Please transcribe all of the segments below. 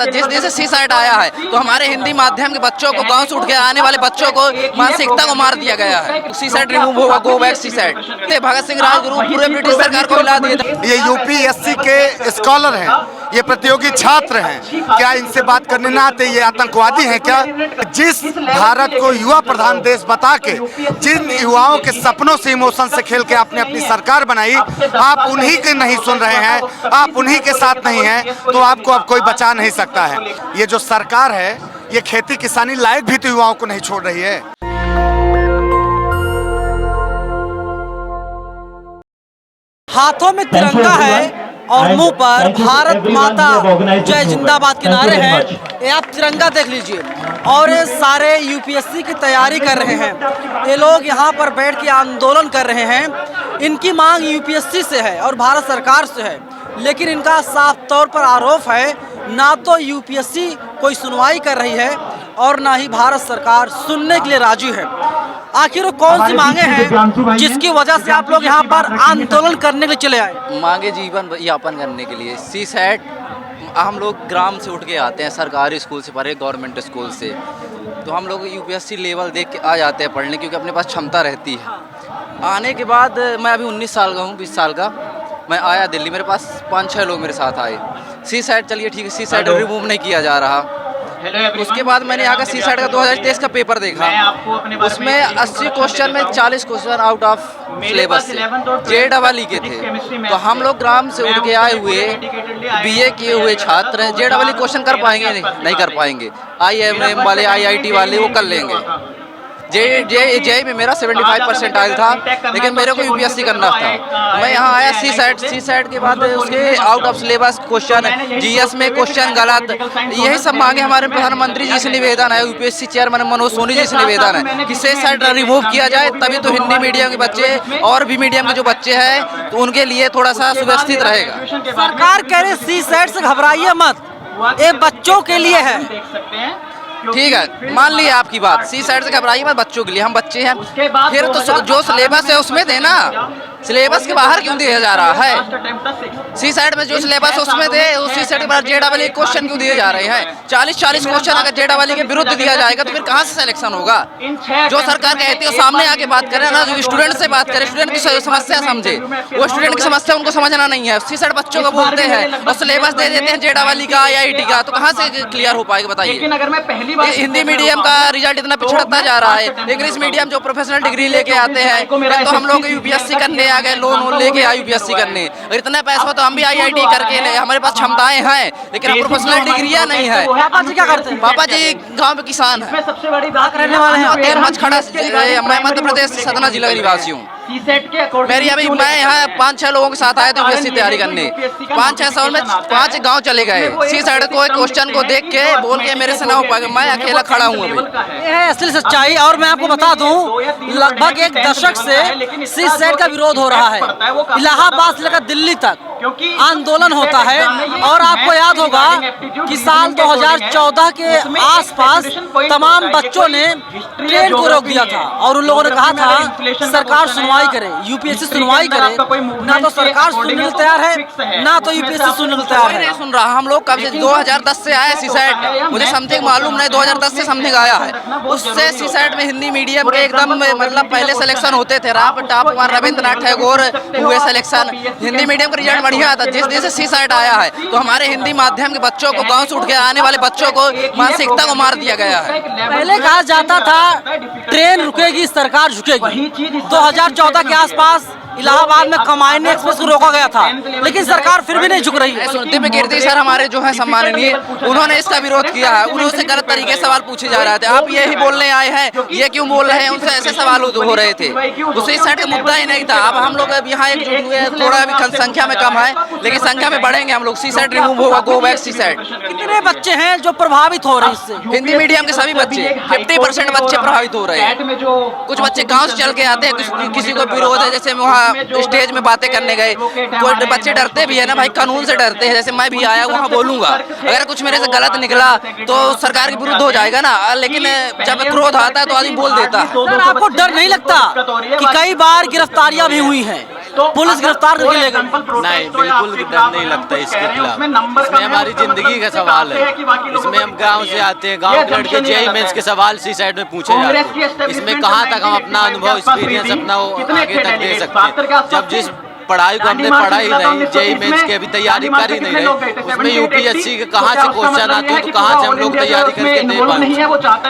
जिस दिन से सीसैट आया है तो हमारे हिंदी माध्यम के बच्चों को, गांव से उठ के आने वाले बच्चों को मानसिकता को मार दिया गया है। सीसैट रिमूव होगा, go back CSAT. Bhagat Singh Rajguru पूरे ब्रिटिश सरकार को हिला दिया। ये यूपीएससी के स्कॉलर हैं, ये प्रतियोगी छात्र हैं, क्या इनसे बात करने ना आते? ये आतंकवादी हैं क्या? जिस भारत को युवा प्रधान देश बता के, जिन युवाओं के सपनों से, इमोशन से खेल के आपने अपनी सरकार बनाई, आप उन्हीं के नहीं सुन रहे हैं, आप उन्हीं के साथ नहीं हैं, तो आपको अब कोई बचा नहीं सकता है। ये जो सरकार है ये खेती किसानी लायक भी तो युवाओं को नहीं छोड़ रही है। हाथों में तिरंगा है और मुंह पर भारत माता जय जिंदाबाद के नारे हैं। ये आप तिरंगा देख लीजिए। और ये सारे यूपीएससी की तैयारी कर रहे हैं। ये लोग यहाँ पर बैठ के आंदोलन कर रहे हैं। इनकी मांग यूपीएससी से है और भारत सरकार से है, लेकिन इनका साफ तौर पर आरोप है ना तो यूपीएससी कोई सुनवाई कर रही है और ना ही भारत सरकार सुनने के लिए राजी है। आखिर वो कौन सी मांगे हैं जिसकी वजह से आप लोग यहाँ पर आंदोलन करने के लिए चले आए? मांगे जीवन यापन करने के लिए। सीसैट हम लोग ग्राम से उठ के आते हैं, सरकारी स्कूल से पढ़े, गवर्नमेंट स्कूल से, तो हम लोग यूपीएससी लेवल देख के आ जाते हैं पढ़ने, क्योंकि अपने पास क्षमता रहती है। आने के बाद मैं अभी 19 साल का हूँ, 20 साल का, मैं आया दिल्ली, मेरे पास 5-6 लोग मेरे साथ आए। सीसैट चलिए ठीक है, सीसैट रिमूव नहीं किया जा रहा। उसके बाद मैंने यहाँ का सीसैट का 2023 का पेपर देखा, उसमें 80 क्वेश्चन में 40 question out of syllabus JEE के थे। तो हम लोग ग्राम से उठ के आए हुए BA किए हुए छात्र हैं, JEE क्वेश्चन कर पाएंगे? नहीं कर पाएंगे। IIM वाले, IIT वाले वो कर लेंगे। JEE में मेरा 75% आया था, लेकिन मेरे को यूपीएससी करना था। मैं यहाँ आया सीसैट के बाद उसके out of syllabus question, GS में क्वेश्चन गलत, यही सब मांगे हमारे प्रधानमंत्री जी से निवेदन है, यूपीएससी चेयरमैन मनोज सोनी जी से निवेदन है कि सीसैट रिमूव किया जाए, तभी तो हिंदी मीडियम के बच्चे और भी मीडियम के जो बच्चे हैं तो उनके लिए थोड़ा सा सुव्यवस्थित रहेगा। सरकार कह रही सीसैट से घबराइए मत, ये बच्चों के लिए है। ठीक है, मान लिया आपकी बात, सीसैट से घबराइए मत, बच्चों के लिए, हम बच्चे हैं। फिर तो जो सिलेबस है उसमें देना, सिलेबस के बाहर क्यों दिया जा रहा है? सीसैट में जो सिलेबस है उसमें दे, उस सीसैट के बाद JEE क्वेश्चन क्यों दिए जा रहे हैं? 40 क्वेश्चन अगर JEE के विरुद्ध दिया जाएगा तो फिर कहाँ से सिलेक्शन होगा? जो सरकार कहती है सामने आके बात करें ना, जो स्टूडेंट से बात करें, स्टूडेंट की समस्या समझे। वो स्टूडेंट की समस्या उनको समझना नहीं है। सीसैट बच्चों को बोलते हैं और सिलेबस दे देते हैं JEE का, IIT का, तो कहाँ से क्लियर हो पाएगा बताइए? हिंदी मीडियम का रिजल्ट इतना पिछड़ता जा रहा है। इंग्लिश मीडियम जो प्रोफेशनल डिग्री लेके आते हैं, तो हम लोग यूपीएससी करने आ गए, लोन लेके आए यूपीएससी करने, और इतना पैसा तो हम भी IIT करके ले, हमारे पास क्षमताएं हैं, लेकिन प्रोफेशनल डिग्रियां नहीं है। पापा जी क्या करते हैं? पापा जी गांव में किसान है, सबसे बड़ी बात रहने वाले हैं। मैं मध्य प्रदेश सतना जिला का निवासी हूँ। मेरी अभी मैं यहाँ 5-6 लोगों के साथ आए थे यूपीएससी तैयारी करने। 5-6 साल में 5 गांव चले गए। सीसैट को एक क्वेश्चन को देख के बोल के मेरे से ना हो पाएगा, मैं अकेला खड़ा हूँ अभी। ये है असली सच्चाई। और मैं आपको बता दूं, लगभग 1 दशक से सीसैट का विरोध हो रहा है। इलाहाबाद से लेकर दिल्ली तक आंदोलन होता है। और आपको याद होगा कि साल 2014 के आसपास तमाम बच्चों ने ट्रेन को रोक दिया था और उन लोगों ने कहा था सरकार सुनवाई करे, यूपीएससी सुनवाई करे। ना तो सरकार सुनने को तैयार है, ना तो यूपीएससी सुनने को तैयार है। नहीं सुन रहा। हम लोग कब से 2010 से आया सीसैट, मुझे समथिंग मालूम नहीं, 2010 से समथिंग आया है। उससे सीसैट में हिंदी मीडियम के एकदम मतलब पहले सिलेक्शन होते थे, टॉप 1 रविंद्रनाथ टैगोर हुए सिलेक्शन, हिंदी मीडियम का रिजल्ट बढ़िया था। जिस दिन से सीसैट आया है तो हमारे हिंदी माध्यम के बच्चों को, गांव से उठ के आने वाले बच्चों को मानसिकता को मार दिया गया है। पहले कहा जाता था ट्रेन रुकेगी सरकार झुकेगी। 2014 के आसपास इलाहाबाद में कमायनी एक्सप्रेस को रोका गया था, लेकिन सरकार फिर भी नहीं झुक रही है। दिव्य कीर्ति सर हमारे जो है सम्माननीय, उन्होंने इसका विरोध किया है। उन्होंने गलत तरीके से सवाल पूछे जा रहे थे, आप यही बोलने आए हैं, ये क्यों बोल रहे हैं, उनसे ऐसे सवाल हो रहे थे। दूसरी साइड का मुद्दा ही नहीं था। अब हम लोग यहाँ एकजुट हुए, थोड़ा भी संख्या में कम है, लेकिन संख्या में बढ़ेंगे हम लोग। सीसैट रिमूव होगा, गो बैक सीसैट। कितने बच्चे हैं जो प्रभावित हो रहे हैं इससे? हिंदी मीडियम के सभी बच्चे, 50% बच्चे प्रभावित हो रहे हैं। कुछ बच्चे गाँव से चल के आते हैं, किसी को विरोध है, जैसे वहाँ स्टेज में बातें करने गए, कोई बच्चे डरते भी है ना भाई, कानून से डरते हैं। जैसे मैं भी आया वहाँ बोलूंगा, अगर कुछ मेरे से गलत निकला तो सरकार के विरुद्ध हो जाएगा ना, लेकिन जब क्रोध आता है तो आदमी बोल देता है। आपको डर नहीं लगता कि कई बार गिरफ्तारियां भी हुई हैं? पुलिस गिरफ्तार करके ले गई। नहीं, बिल्कुल डर नहीं लगता इसके खिलाफ। इसमें हमारी जिंदगी का सवाल है। इसमें हम गांव से आते हैं, गांव के लड़के जेईई मेंस के सवाल सी साइड में पूछे जाते हैं। इसमें कहाँ तक हम अपना अनुभव, एक्सपीरियंस अपना आगे तक दे सकते हैं, जब जिस पढ़ाई को हमने पढ़ा ही नहीं, जेईई मेंस की अभी तैयारी कर ही नहीं रहे, उसमें यूपीएससी के कहाँ से क्वेश्चन आते हैं, तो कहाँ से हम लोग तैयारी करके दे पाए।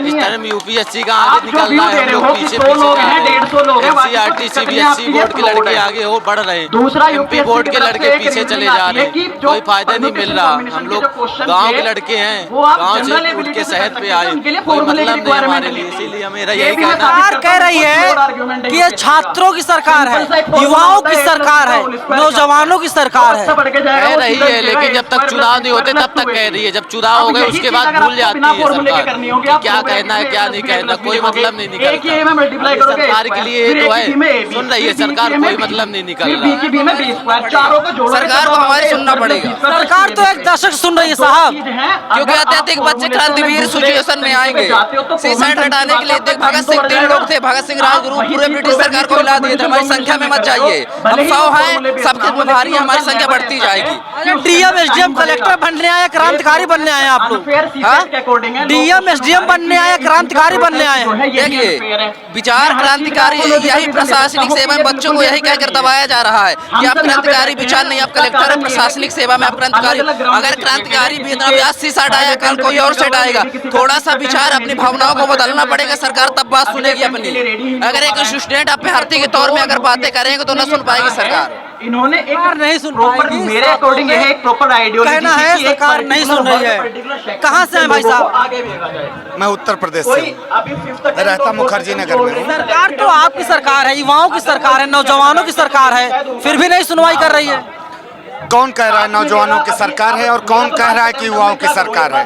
इस तरह में यूपीएससी का आगे निकलना है, हम लोग पीछे जा रहे हैं। एनसीईआरटी सीबीएसई बोर्ड के लड़के आगे हो बढ़ रहे हैं, एमपी बोर्ड के लड़के पीछे चले जा रहे हैं, कोई फायदा नहीं मिल रहा। हम लोग गाँव के लड़के हैं, गाँव से उठ के शहर पे आए, कोई मतलब नहीं हमारे लिए। इसीलिए मेरा यही कहना है, सरकार कह रही है कि ये छात्रों की सरकार है, युवाओं की सरकार है, नौजवानों की सरकार है। कह रही है, लेकिन जब तक चुनाव नहीं होते तब तक कह रही है। जब चुनाव हो गए उसके बाद भूल जाती है सरकार कि क्या कहना है क्या नहीं कहना, कोई मतलब नहीं निकलता। सरकार के लिए तो है, सुन रही है सरकार, कोई मतलब नहीं निकल रहा। सरकार को हमारी सुनना पड़ेगा। सरकार तो एक दशक सुन रही है साहब, क्योंकि अत्यधिक बच्चे क्रांतिवीर सिचुएशन में आएंगे। सीसाइड हटाने के लिए देख, भगत सिंह 3 लोग थे, भगत सिंह राजगुरु पूरे ब्रिटिश सरकार को हिला दिए थे। हमारी संख्या में मत जाइए, हम 100 हैं, सबके भारी हमारी संख्या बढ़ती जाएगी। डीएम एसडीएम कलेक्टर बनने आए, क्रांतिकारी बनने आए आप लोग। डीएम एसडीएम बनने आए, क्रांतिकारी बनने आए हैं। देखिए, विचार क्रांतिकारी यही प्रशासनिक सेवा में बच्चों को यही कहकर दबाया जा रहा है कि आप क्रांतिकारी विचार नहीं, आप कलेक्टर है, प्रशासनिक सेवा में आप क्रांतिकारी। अगर क्रांतिकारी भी 80 साठ आया, कल कोई और सेट आएगा। थोड़ा सा विचार, अपनी भावनाओं को बदलना पड़ेगा, सरकार तब बात सुनेगी अपनी। अगर एक स्टूडेंट आप भर्ती के तौर में अगर बातें करेंगे तो न सुन पाएगी सरकार। इन्होंने एक नहीं सुन प्रॉपर, पाएगी। मेरे अकॉर्डिंग यह एक प्रॉपर आइडियोलॉजी कहना है सरकार नहीं सुन रही है। कहाँ से हैं भाई साहब? आगे भेजा जाए। मैं उत्तर प्रदेश से हूँ, अभी 5th रहता मुखर्जी नगर में हूँ। सरकार तो आपकी सरकार है, युवाओं की सरकार है, नौजवानों की सरकार है, फिर भी नहीं सुनवाई कर रही है। कौन कह रहा है नौजवानों की सरकार है और कौन कह रहा है कि युवाओं की सरकार है?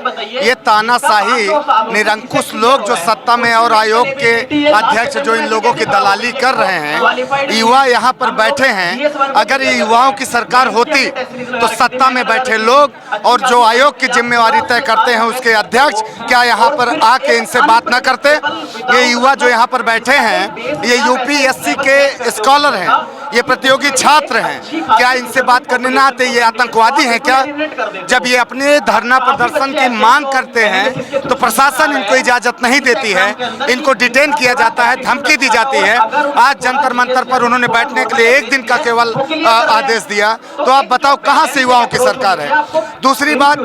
ये तानाशाही निरंकुश लोग जो सत्ता में और आयोग के अध्यक्ष जो इन लोगों की दलाली कर रहे हैं, युवा यहाँ पर बैठे हैं। अगर ये युवाओं की सरकार होती तो सत्ता में बैठे लोग और जो आयोग की जिम्मेवारी तय करते हैं उसके अध्यक्ष क्या यहाँ पर आके इनसे बात न करते? ये युवा जो यहाँ पर बैठे हैं ये यूपीएससी के स्कॉलर हैं, ये प्रतियोगी छात्र हैं। क्या इनसे बात करने ना आते? ये आतंकवादी हैं क्या? जब ये अपने धरना प्रदर्शन की मांग करते हैं तो प्रशासन इनको इजाजत नहीं देती है, इनको डिटेन किया जाता है, धमकी दी जाती है। आज जंतर मंतर पर उन्होंने बैठने के लिए 1 दिन का केवल आदेश दिया। तो आप बताओ कहां से युवाओं की सरकार है? दूसरी बात,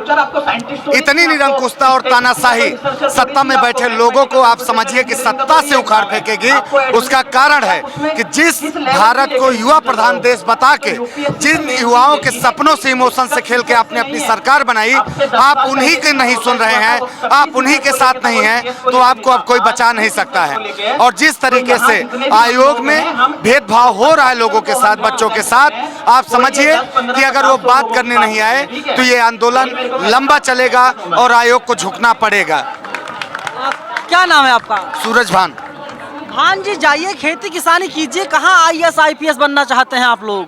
इतनी निरंकुशता और तानाशाही सत्ता में बैठे लोगों को आप समझिए कि सत्ता से उखाड़ फेंकेगी। उसका कारण है कि जिस भारत को युवा प्रधान देश बता के, जिन युवाओं के सपनों से, इमोशन से खेल के आपने अपनी सरकार बनाई, आप उन्हीं के नहीं सुन रहे हैं, आप उन्हीं के साथ नहीं हैं, तो आपको अब कोई बचा नहीं सकता है। और जिस तरीके से आयोग में भेदभाव हो रहा है लोगों के साथ, बच्चों के साथ, आप समझिए कि अगर वो बात करने नहीं आए तो ये आंदोलन लंबा चलेगा और आयोग को झुकना पड़ेगा। क्या नाम है आपका? सूरज भान। भान जी, जाइए खेती किसानी कीजिए। कहाँ आईएएस आईपीएस बनना चाहते हैं आप लोग?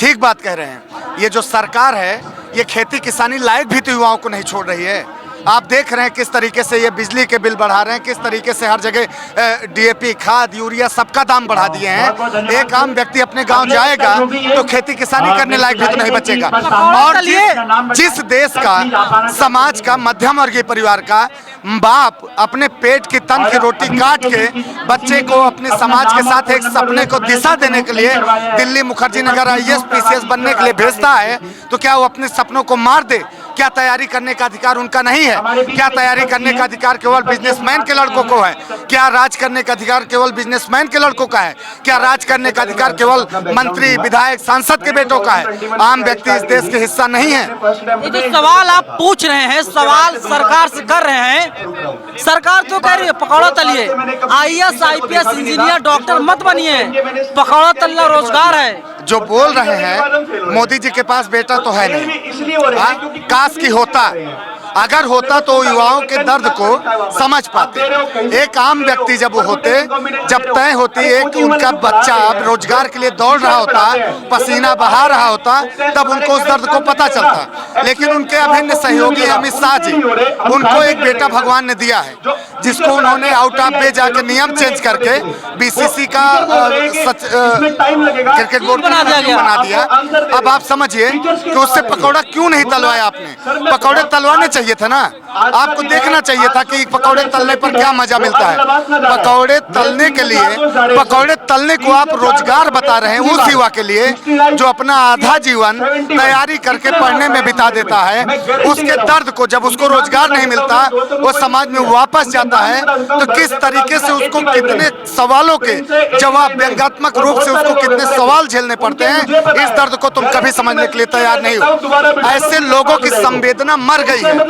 ठीक बात कह रहे हैं। ये जो सरकार है ये खेती किसानी लायक भी तो युवाओं को नहीं छोड़ रही है। आप देख रहे हैं किस तरीके से ये बिजली के बिल बढ़ा रहे हैं, किस तरीके से हर जगह डीएपी, खाद, यूरिया सबका दाम बढ़ा दिए हैं। एक आम व्यक्ति अपने गांव जाएगा तो खेती किसानी करने लायक भी तो नहीं बचेगा। और जिस देश का, समाज का, मध्यम वर्गीय परिवार का बाप अपने पेट की तन की रोटी काट के बच्चे को अपने समाज के साथ एक सपने को दिशा देने के लिए दिल्ली मुखर्जी नगर आईएएस पीसीएस बनने के लिए भेजता है, तो क्या वो अपने सपनों को मार दे? क्या तैयारी करने का अधिकार उनका नहीं है? क्या तैयारी करने का अधिकार केवल बिजनेसमैन के लड़कों को है? क्या राज करने का अधिकार केवल बिजनेसमैन के लड़कों का है? क्या राज करने का अधिकार केवल मंत्री, विधायक, सांसद के बेटों का है? आम व्यक्ति इस देश के हिस्सा नहीं है। ये जो सवाल आप पूछ रहे हैं, सवाल सरकार से कर रहे हैं, सरकार तो कह रही है पकौड़ा तलिए, आईएएस आईपीएस इंजीनियर डॉक्टर मत बनिए, पकौड़ा तलना रोजगार है। जो बोल रहे हैं मोदी जी के पास बेटा तो है नहीं, काश की होता। अगर होता तो युवाओं के दर्द को समझ पाते। एक आम व्यक्ति जब होते, जब तय होती एक उनका बच्चा रोजगार के लिए दौड़ रहा होता, पसीना बहा रहा होता, तब उनको उस दर्द को पता चलता। लेकिन उनके अभिन्न सहयोगी अमित शाह जी, उनको एक बेटा भगवान ने दिया है, जिसको उन्होंने आउट ऑफ वे जाके नियम चेंज करके बीसीसी का क्रिकेट बोर्ड बना दिया। अब आप समझिए कि उससे पकौड़ा क्यों नहीं तलवाया आपने? पकौड़े तलवाने चाहिए थे ना, आपको देखना चाहिए था कि पकौड़े तलने पर क्या मजा मिलता है। पकौड़े तलने के लिए, पकौड़े तलने को आप रोजगार बता रहे हैं उस युवा के लिए जो अपना आधा जीवन तैयारी करके पढ़ने में बिता देता है। उसके दर्द को जब उसको रोजगार नहीं मिलता, वो समाज में वापस जाता है, तो किस तरीके से उसको कितने सवालों के जवाब, व्यंग्यात्मक रूप से उसको कितने सवाल झेलने पड़ते हैं, इस दर्द को तुम कभी समझने के लिए तैयार नहीं हो। ऐसे लोगों की संवेदना मर गई है।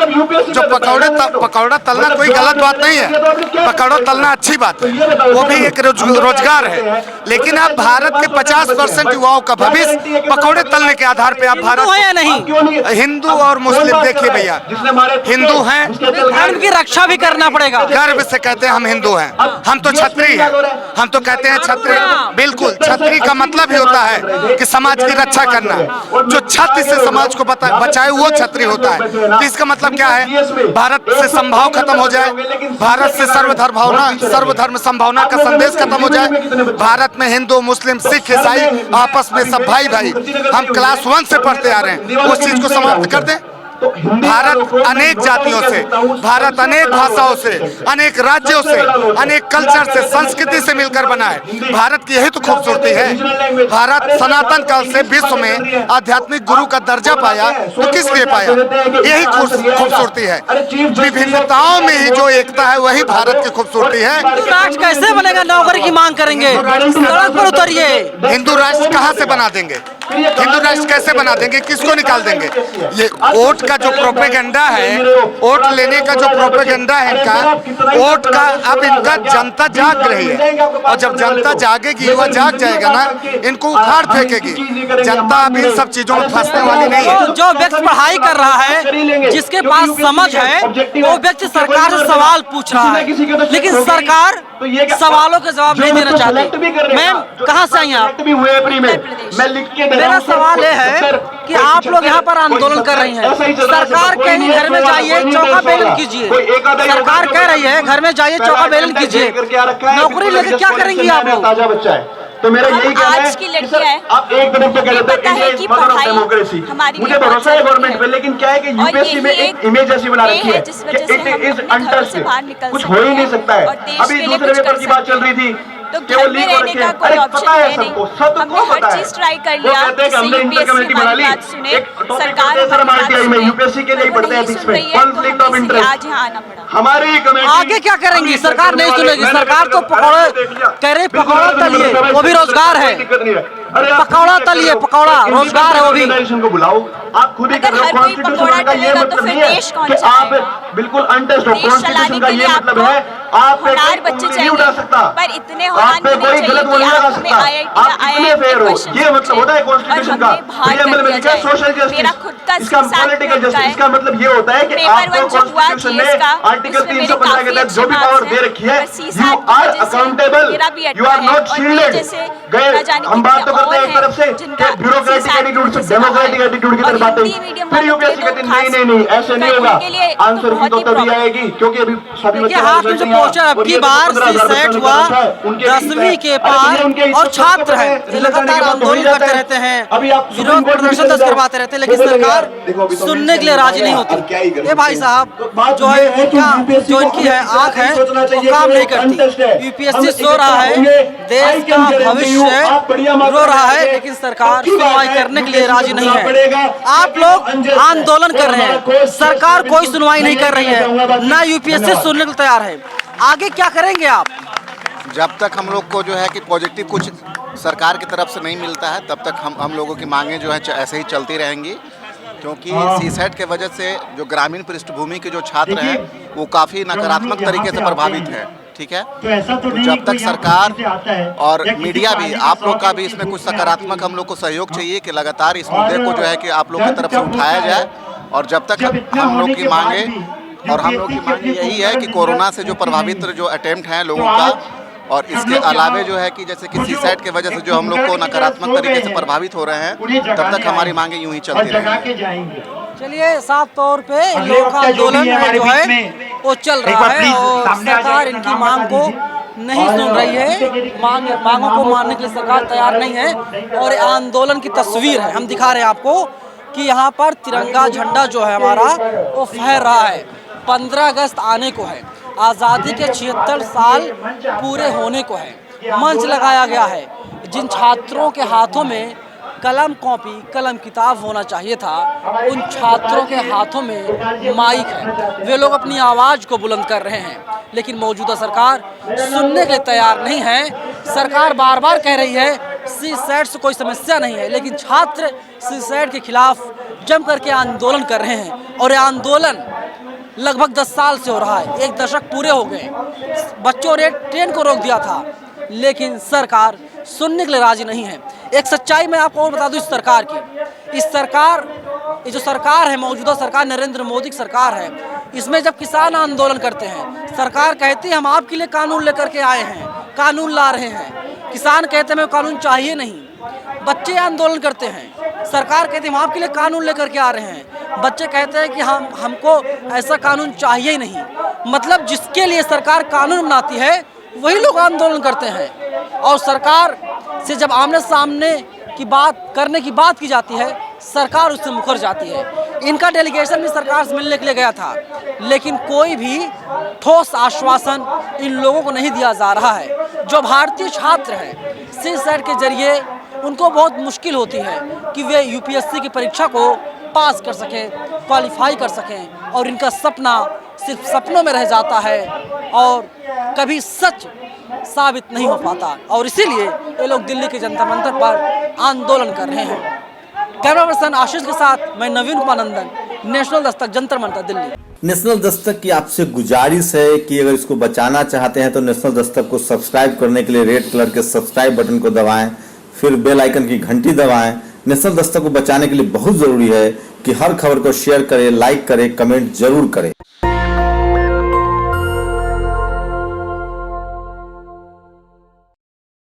जो पकौड़ा तलना कोई गलत बात नहीं है, पकौड़ा तलना अच्छी बात है, वो भी एक रोजगार है। लेकिन आप भारत के 50% युवाओं का भविष्य पकौड़े तलने के आधार पे आप भारत है या नहीं? हिंदू और मुस्लिम, देखिए भैया, हिंदू हैं, धर्म की रक्षा भी करना पड़ेगा। गर्व से कहते हैं हम हिंदू हैं, हम तो छत्री हैं, हम तो कहते हैं छत्री। बिल्कुल, छत्री का मतलब ही होता है कि समाज की रक्षा करना। जो छत्र से समाज को बचाए वो छत्री होता है। तो इसका मतलब क्या है? भारत से संभाव खत्म हो जाए, भारत से सर्वधर्म संभावना का संदेश खत्म हो जाए, भारत में हिंदू, मुस्लिम, सिख, ईसाई आपस में सब भाई भाई, हम क्लास 1 से पढ़ते आ रहे हैं, उस चीज को समाप्त कर दें। भारत अनेक जातियों से, भारत अनेक भाषाओं से, अनेक राज्यों से, अनेक कल्चर से, संस्कृति से मिलकर बना है। भारत की यही तो खूबसूरती है। भारत सनातन काल से विश्व में आध्यात्मिक गुरु का दर्जा पाया, तो किस लिए पाया? यही खूबसूरती है। विभिन्नताओं में ही जो एकता है वही भारत की खूबसूरती है। राष्ट्र कैसे बनेगा? नौकरी की मांग करेंगे, सड़क पर उतरिए। हिंदू राष्ट्र कहाँ से बना देंगे? हिंदू राष्ट्र कैसे बना देंगे? किसको निकाल देंगे? ये वोट का जो प्रोपेगेंडा है, वोट लेने का जो प्रोपेगेंडा है इनका, वोट का अब इनका जनता जाग रही है, और जब जनता जागेगी, युवा जाग जाएगा ना, इनको उखाड़ फेंकेगी। जनता अब इन सब चीजों में फंसने वाली नहीं है। जो व्यक्ति पढ़ाई कर रहा है, जिसके पास समझ है, वो व्यक्ति सरकार से सवाल पूछ रहा है, लेकिन सरकार सवालों के जवाब नहीं देना चाहती। मैम, कहाँ से आई आप? मेरा सवाल ये है कि आप लोग यहाँ पर आंदोलन कर रही हैं, सरकार कह रही है घर में जाइए चौका बेलन कीजिए, सरकार कह रही है घर में जाइए चौका बेलन कीजिए, नौकरी लेकर क्या करेंगी आप लोग? ताजा बच्चा है, तो मेरा यही कहना है कि सर आप एक तरफ पे कहते हैं India is mother of democracy, मुझे भरोसा है गवर्नमेंट पे, लेकिन क्या है कि यूपीएससी में एक इमेज ऐसी बना रखी है कि इट इज अनटच्ड, कुछ हो ही नहीं सकता है। अभी दूसरे पेपर की बात चल रही थी तो घर में रहने का कोई ऑप्शन है नहीं। हमने हर चीज ट्राई कर लिया, हमने यूपीएससी हमारी बात सुने, सरकार आरटीआई में यूपीएससी के लिए पढ़ते हैं एथिक्स में कॉन्फ्लिक्ट ऑफ इंटरेस्ट, आज यहाँ आना पड़ा। हमारी कमेटी आगे क्या करेंगी? सरकार नहीं सुनेगी। सरकार तो कह रही पकौड़ा तलिए, वो भी रोजगार है। पकौड़ा तलिए, पकौड़ा रोजगार है, वो भी। को बुलाओ, आप खुद ही कर रहे हो। कॉन्स्टिट्यूशन का ये मतलब नहीं है कि आप बिल्कुल अनटच्ड हो। कॉन्स्टिट्यूशन का ये मतलब है आप होनहार बच्चे नहीं उठा सकता, पर इतने होनहार आप पे कोई गलत बोल नहीं लगा सकता, आप कितने फेयर हो, ये मतलब होता है कॉन्स्टिट्यूशन का। प्रीएम्बल में लिखा है सोशल जस्टिस, इसका पॉलिटिकल जस्टिस, इसका मतलब ये होता है कि आपको कॉन्स्टिट्यूशन ने आर्टिकल 315 के तहत जो भी पावर दे रखी है, you are accountable, you are not shielded. गए हम बात तो करते हैं एक तरफ से ब्यूरोक्रेटिक एटीट्यूड से डेमोक्रेटिक एटीट्यूड की तरफ बातें, फिर यूपीएससी कहती नहीं नहीं ऐसे नहीं होगा। आंसर की तो तभी आएगी क्योंकि अभी सभी बच्चे हाथ में जो पोस्टर अब की बार सीसेट हुआ 10वीं के पार, और छात्र हैं लगातार आंदोलन करते रहते हैं, विरोध प्रदर्शन करवाते रहते हैं, लेकिन सरकार सुनने के लिए राजी नहीं होती। ये भाई साहब जो है उनका जो इनकी है आंख है वो काम नहीं करती। यूपीएससी सो रहा है, देश का भविष्य रो रहा है, लेकिन सरकार सुनवाई करने के लिए राजी नहीं है। आप लोग आंदोलन कर रहे हैं, सरकार कोई सुनवाई नहीं कर रही है, ना यूपीएससी सुनने को तैयार है। आगे क्या करेंगे आप? जब तक हम लोग को जो है कि पॉजिटिव कुछ सरकार की तरफ से नहीं मिलता है, तब तक हम लोगों की मांगें जो है ऐसे ही चलती रहेंगी, क्योंकि सीसेट के वजह से जो ग्रामीण पृष्ठभूमि के जो छात्र हैं वो काफ़ी नकारात्मक तरीके से प्रभावित है। ठीक है, तो जब तक सरकार और मीडिया भी, आप लोग का भी इसमें कुछ सकारात्मक हम लोग को सहयोग चाहिए कि लगातार इस मुद्दे को जो है कि आप लोग की तरफ से उठाया जाए, और जब तक हम लोग की मांगे यही है कि कोरोना से जो प्रभावित जो अटेम्प्ट हैं लोगों का, और इसके अलावे जो है कि जैसे कि सीसैट के वजह से जो हम लोग को नकारात्मक तरीके से प्रभावित हो रहे हैं, तब तक हमारी मांगे यूं ही चलती रहेंगी। चलिए, साफ तौर पे इन लोगों का आंदोलन जो है वो चल रहा है और सरकार इनकी मांग को नहीं सुन रही है, मांगों को मानने के लिए सरकार तैयार नहीं है। और आंदोलन की तस्वीर है, हम दिखा रहे हैं आपको कि यहाँ पर तिरंगा झंडा जो है हमारा वो फहर रहा है। 15 अगस्त आने को है, आज़ादी के 76 साल पूरे होने को है। मंच लगाया गया है। जिन छात्रों के हाथों में कलम कॉपी कलम किताब होना चाहिए था, उन छात्रों के हाथों में माइक है। वे लोग अपनी आवाज़ को बुलंद कर रहे हैं, लेकिन मौजूदा सरकार सुनने के लिए तैयार नहीं है। सरकार बार बार कह रही है सीसैट से कोई समस्या नहीं है, लेकिन छात्र सीसैट के खिलाफ जम करके आंदोलन कर रहे हैं। और ये आंदोलन लगभग 10 साल से हो रहा है, 1 दशक पूरे हो गए। बच्चों ने ट्रेन को रोक दिया था, लेकिन सरकार सुनने के लिए राजी नहीं है। एक सच्चाई मैं आपको और बता दूं इस सरकार की, ये जो सरकार है, मौजूदा सरकार नरेंद्र मोदी की सरकार है, इसमें जब किसान आंदोलन करते हैं, सरकार कहती है हम आपके लिए कानून लेकर के आए हैं, कानून ला रहे हैं। किसान कहते हैं हमें कानून चाहिए नहीं। बच्चे आंदोलन करते हैं, सरकार कहती है हम आपके लिए कानून लेकर के आ रहे हैं। बच्चे कहते हैं कि हमको ऐसा कानून चाहिए ही नहीं। मतलब जिसके लिए सरकार कानून बनाती है वही लोग आंदोलन करते हैं, और सरकार से जब आमने सामने की बात करने की बात की जाती है, सरकार उससे मुकर जाती है। इनका डेलीगेशन भी सरकार से मिलने के लिए गया था, लेकिन कोई भी ठोस आश्वासन इन लोगों को नहीं दिया जा रहा है। जो भारतीय छात्र हैं, सीसैट के जरिए उनको बहुत मुश्किल होती है कि वे यूपीएससी की परीक्षा को पास कर सकें, क्वालिफाई कर सकें, और इनका सपना सिर्फ सपनों में रह जाता है और कभी सच साबित नहीं हो पाता। और इसीलिए ये लोग दिल्ली के जंतर मंतर पर आंदोलन कर रहे हैं। कैमरा पर्सन आशीष के साथ मैं नवीन कुमार नंदन, नेशनल दस्तक, जंतर मंतर, दिल्ली। नेशनल दस्तक की आपसे गुजारिश है कि अगर इसको बचाना चाहते हैं तो नेशनल दस्तक को सब्सक्राइब करने के लिए रेड कलर के सब्सक्राइब बटन को दबाएं, फिर बेल आइकन की घंटी दबाएं। नेशनल दस्तक को बचाने के लिए बहुत जरूरी है कि हर खबर को शेयर करें, लाइक करें, कमेंट जरूर करें।